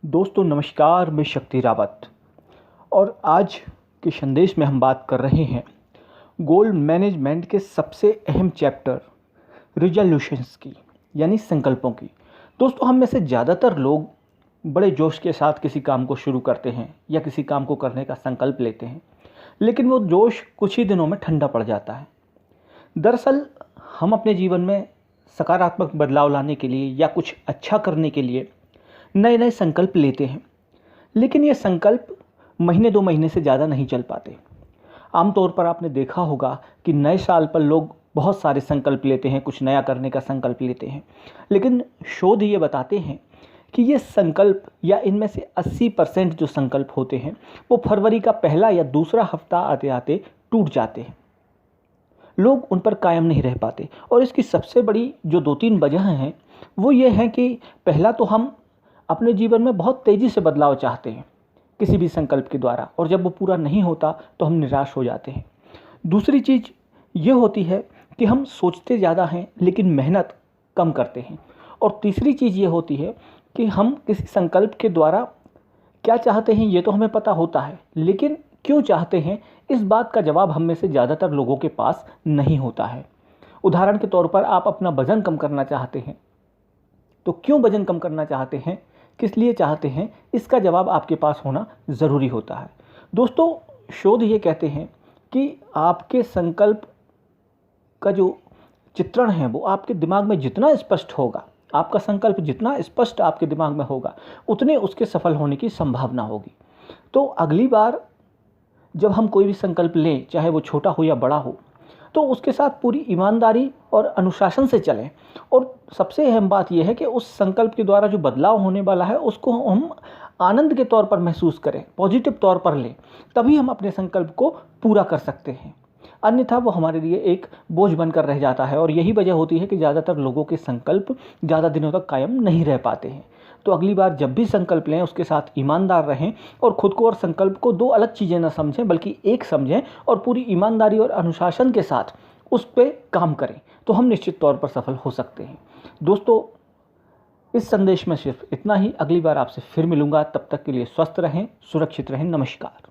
दोस्तों नमस्कार, मैं शक्ति रावत और आज के संदेश में हम बात कर रहे हैं गोल मैनेजमेंट के सबसे अहम चैप्टर रिजोल्यूशंस की, यानी संकल्पों की। दोस्तों, हम में से ज़्यादातर लोग बड़े जोश के साथ किसी काम को शुरू करते हैं या किसी काम को करने का संकल्प लेते हैं, लेकिन वो जोश कुछ ही दिनों में ठंडा पड़ जाता है। दरअसल हम अपने जीवन में सकारात्मक बदलाव लाने के लिए या कुछ अच्छा करने के लिए नए नए संकल्प लेते हैं, लेकिन ये संकल्प महीने 2 महीने से ज़्यादा नहीं चल पाते। आमतौर पर आपने देखा होगा कि नए साल पर लोग बहुत सारे संकल्प लेते हैं, कुछ नया करने का संकल्प लेते हैं, लेकिन शोध ये बताते हैं कि ये संकल्प या इनमें से 80% जो संकल्प होते हैं वो फरवरी का पहला या दूसरा हफ्ता आते आते टूट जाते हैं। लोग उन पर कायम नहीं रह पाते और इसकी सबसे बड़ी जो 2-3 वजह हैं वो ये हैं कि पहला तो हम अपने जीवन में बहुत तेज़ी से बदलाव चाहते हैं किसी भी संकल्प के द्वारा, और जब वो पूरा नहीं होता तो हम निराश हो जाते हैं। दूसरी चीज़ ये होती है कि हम सोचते ज़्यादा हैं लेकिन मेहनत कम करते हैं। और तीसरी चीज़ ये होती है कि हम किसी संकल्प के द्वारा क्या चाहते हैं ये तो हमें पता होता है, लेकिन क्यों चाहते हैं इस बात का जवाब हम में से ज़्यादातर लोगों के पास नहीं होता है। उदाहरण के तौर पर आप अपना वज़न कम करना चाहते हैं, तो क्यों वज़न कम करना चाहते हैं, किस लिए चाहते हैं, इसका जवाब आपके पास होना ज़रूरी होता है। दोस्तों, शोध ये कहते हैं कि आपके संकल्प का जो चित्रण है वो आपके दिमाग में जितना स्पष्ट होगा, आपका संकल्प जितना स्पष्ट आपके दिमाग में होगा, उतने उसके सफल होने की संभावना होगी। तो अगली बार जब हम कोई भी संकल्प लें, चाहे वो छोटा हो या बड़ा हो, तो उसके साथ पूरी ईमानदारी और अनुशासन से चलें। और सबसे अहम बात यह है कि उस संकल्प के द्वारा जो बदलाव होने वाला है उसको हम आनंद के तौर पर महसूस करें, पॉजिटिव तौर पर लें, तभी हम अपने संकल्प को पूरा कर सकते हैं। अन्यथा वो हमारे लिए एक बोझ बनकर रह जाता है और यही वजह होती है कि ज़्यादातर लोगों के संकल्प ज़्यादा दिनों तक कायम नहीं रह पाते हैं। तो अगली बार जब भी संकल्प लें उसके साथ ईमानदार रहें और खुद को और संकल्प को 2 अलग चीज़ें न समझें बल्कि एक समझें और पूरी ईमानदारी और अनुशासन के साथ उस पर काम करें, तो हम निश्चित तौर पर सफल हो सकते हैं। दोस्तों, इस संदेश में सिर्फ इतना ही। अगली बार आपसे फिर मिलूंगा, तब तक के लिए स्वस्थ रहें, सुरक्षित रहें। नमस्कार।